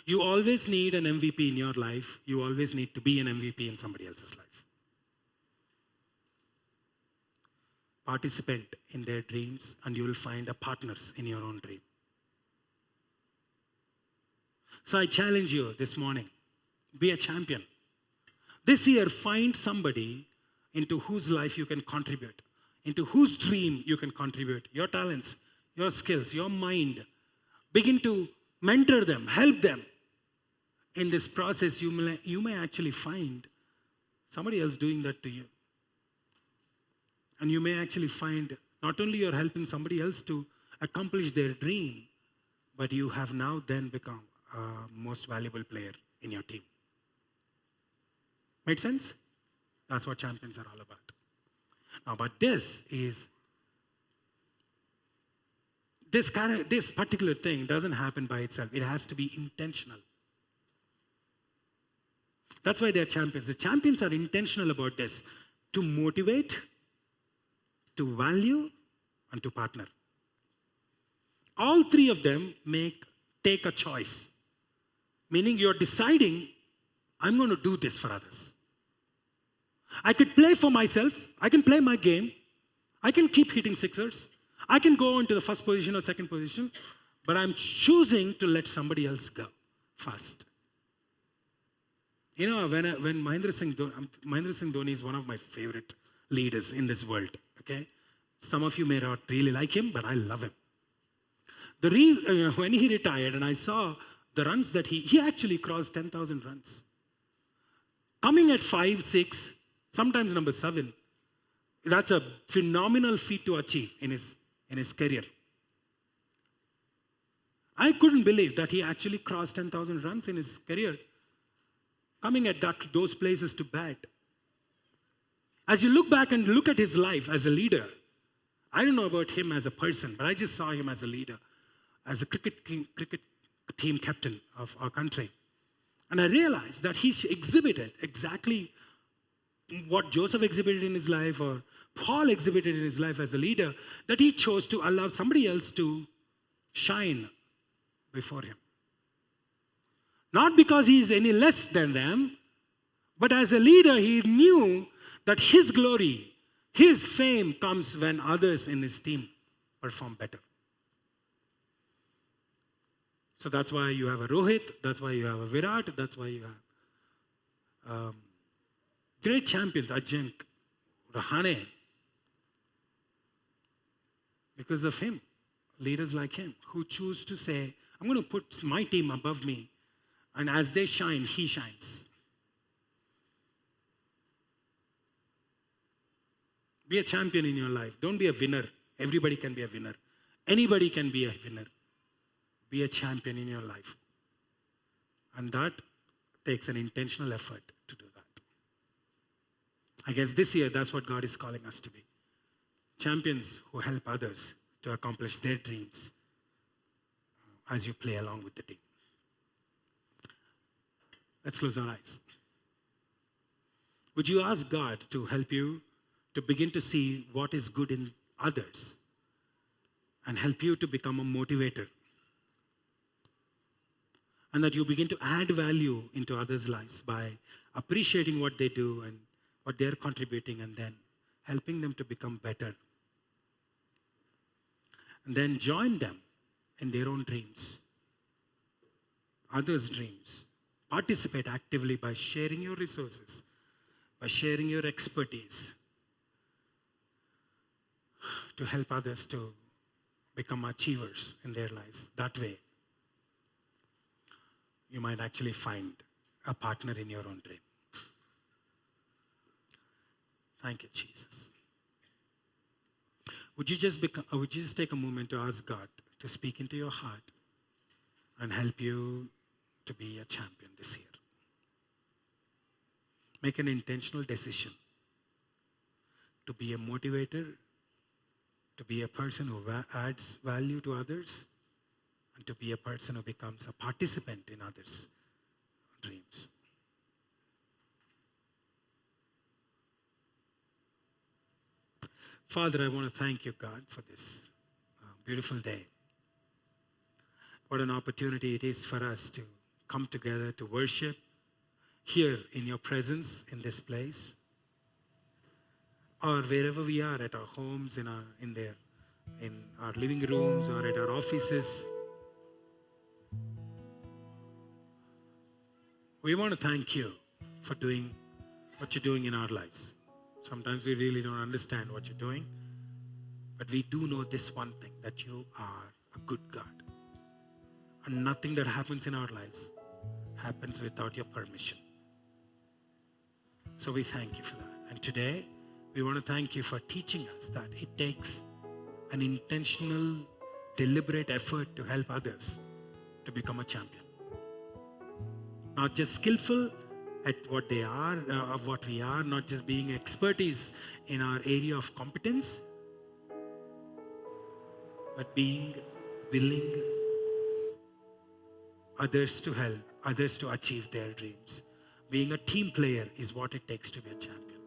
You always need an MVP in your life. You always need to be an MVP in somebody else's life. Participate in their dreams and you will find a partners in your own dream. So I challenge you this morning, be a champion. This year, find somebody into whose life you can contribute, into whose dream you can contribute, your talents, your skills, your mind. Begin to mentor them, help them. In this process, you may actually find somebody else doing that to you. And you may actually find not only you're helping somebody else to accomplish their dream, but you have now then become a most valuable player in your team. Make sense? That's what champions are all about. Now, but this particular thing doesn't happen by itself. It has to be intentional. That's why they're champions. The champions are intentional about this, to motivate, to value, and to partner. All three of them take a choice. Meaning you're deciding, I'm going to do this for others. I could play for myself. I can play my game. I can keep hitting sixers. I can go into the first position or second position. But I'm choosing to let somebody else go first. You know, when Mahendra Singh Dhoni is one of my favorite leaders in this world. Okay, some of you may not really like him, but I love him. When he retired, and I saw the runs that he actually crossed 10,000 runs. Coming at 5, 6, sometimes number 7, that's a phenomenal feat to achieve in his career. I couldn't believe that he actually crossed 10,000 runs in his career. Coming at those places to bat. As you look back and look at his life as a leader, I don't know about him as a person, but I just saw him as a leader, as a cricket team captain of our country. And I realized that he exhibited exactly what Joseph exhibited in his life or Paul exhibited in his life as a leader, that he chose to allow somebody else to shine before him. Not because he is any less than them, but as a leader, he knew that his glory, his fame comes when others in his team perform better. So that's why you have a Rohit, that's why you have a Virat, that's why you have great champions, Ajinkya, Rahane. Because of him, leaders like him who choose to say, I'm going to put my team above me, and as they shine, he shines. Be a champion in your life. Don't be a winner. Everybody can be a winner. Anybody can be a winner. Be a champion in your life. And that takes an intentional effort to do that. I guess this year, that's what God is calling us to be. Champions who help others to accomplish their dreams as you play along with the team. Let's close our eyes. Would you ask God to help you to begin to see what is good in others and help you to become a motivator? And that you begin to add value into others' lives by appreciating what they do and what they're contributing, and then helping them to become better. And then join them in their own dreams, others' dreams. participate actively by sharing your resources, by sharing your expertise to help others to become achievers in their lives. That way, you might actually find a partner in your own dream. Thank you, Jesus. Would you just take a moment to ask God to speak into your heart and help you to be a champion this year? Make an intentional decision to be a motivator, to be a person who adds value to others, and to be a person who becomes a participant in others' dreams. Father, I want to thank you, God, for this beautiful day. What an opportunity it is for us to come together to worship here in your presence in this place, or wherever we are, at our homes, in our living rooms, or at our offices. We want to thank you for doing what you're doing in our lives. Sometimes we really don't understand what you're doing, but we do know this one thing, that you are a good God. And nothing that happens in our lives happens without your permission. So we thank you for that. And today, we want to thank you for teaching us that it takes an intentional, deliberate effort to help others to become a champion. Not just skillful at what they are, of what we are, not just being expertise in our area of competence, but being willing others to help, others to achieve their dreams. Being a team player is what it takes to be a champion.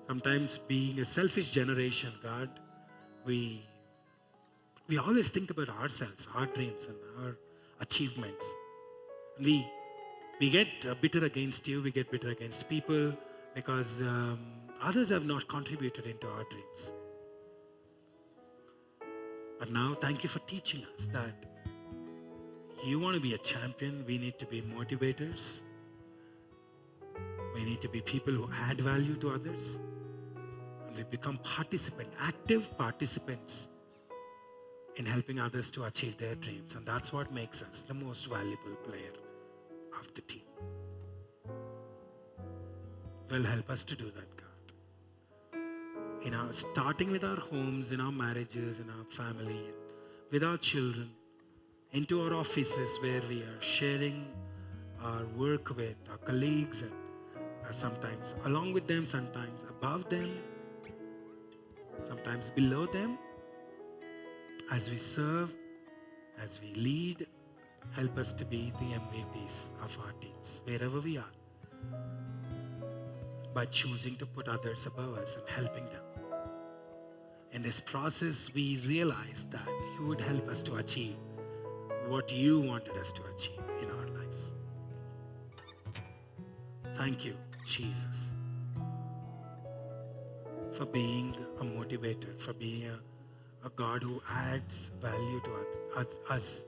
Sometimes being a selfish generation, God, we always think about ourselves, our dreams and our achievements. We get bitter against you, we get bitter against people because others have not contributed into our dreams. But now, thank you for teaching us that you want to be a champion. We need to be motivators. We need to be people who add value to others. And we become active participants in helping others to achieve their dreams. And that's what makes us the most valuable player of the team. Well, help us to do that, God. Starting with our homes, in our marriages, in our family, with our children, into our offices where we are sharing our work with our colleagues, and sometimes along with them, sometimes above them, sometimes below them. As we serve, as we lead, help us to be the MVPs of our teams, wherever we are, by choosing to put others above us and helping them. In this process, we realize that you would help us to achieve what you wanted us to achieve in our lives. Thank you, Jesus, for being a motivator, for being a God who adds value to us.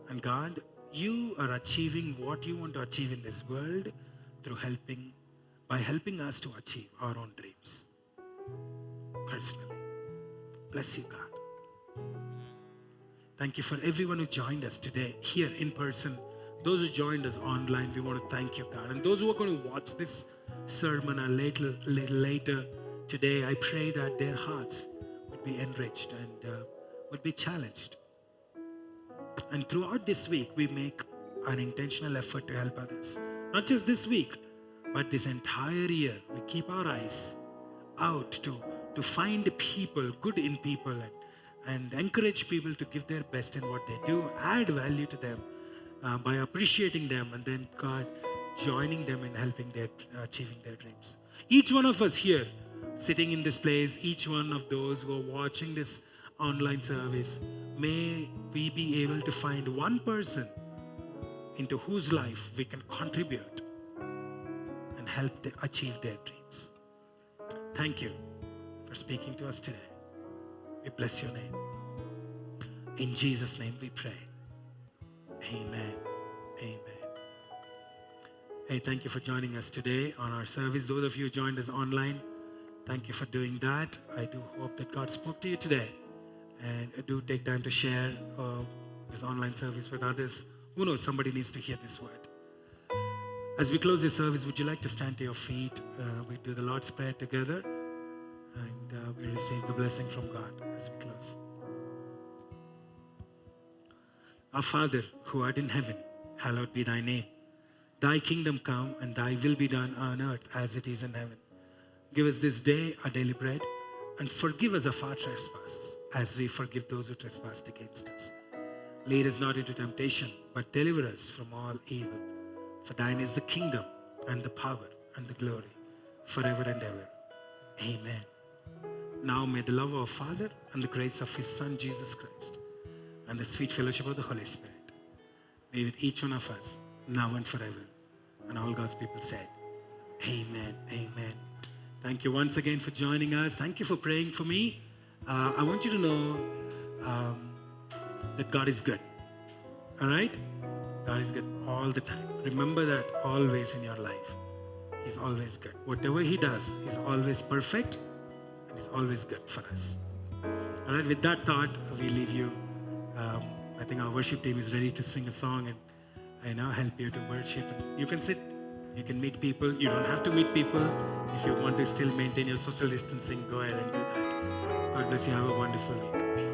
And God, you are achieving what you want to achieve in this world by helping us to achieve our own dreams personally. Bless you, God. Thank you for everyone who joined us today here in person. Those who joined us online, we want to thank you, God. And those who are going to watch this sermon a little later today, I pray that their hearts would be enriched and would be challenged. And throughout this week, we make an intentional effort to help others. Not just this week, but this entire year, we keep our eyes out to find people, good in people, and encourage people to give their best in what they do, add value to them by appreciating them, and then God joining them in helping achieving their dreams. Each one of us here, sitting in this place, each one of those who are watching this online service, may we be able to find one person into whose life we can contribute and help them achieve their dreams. Thank you for speaking to us today. We bless your name. In Jesus' name we pray. Amen. Amen. Hey, thank you for joining us today on our service. Those of you who joined us online, thank you for doing that. I do hope that God spoke to you today. And do take time to share this online service with others. Who knows, somebody needs to hear this word. As we close this service, would you like to stand to your feet? We do the Lord's Prayer together. And we receive the blessing from God as we close. Our Father, who art in heaven, hallowed be thy name. Thy kingdom come, and thy will be done on earth as it is in heaven. Give us this day our daily bread, and forgive us of our trespasses, as we forgive those who trespass against us. Lead us not into temptation, but deliver us from all evil. For thine is the kingdom, and the power, and the glory, forever and ever. Amen. Now may the love of our Father, and the grace of his Son, Jesus Christ, and the sweet fellowship of the Holy Spirit be with each one of us, now and forever. And all God's people said, amen, amen. Thank you once again for joining us. Thank you for praying for me. I want you to know that God is good. All right? God is good all the time. Remember that always in your life. He's always good. Whatever he does is always perfect and is always good for us. All right, with that thought, we leave you. I think our worship team is ready to sing a song, and I now help you to worship. You can sit, you can meet people. You don't have to meet people. If you want to still maintain your social distancing, go ahead and do that. God bless you. Have a wonderful week.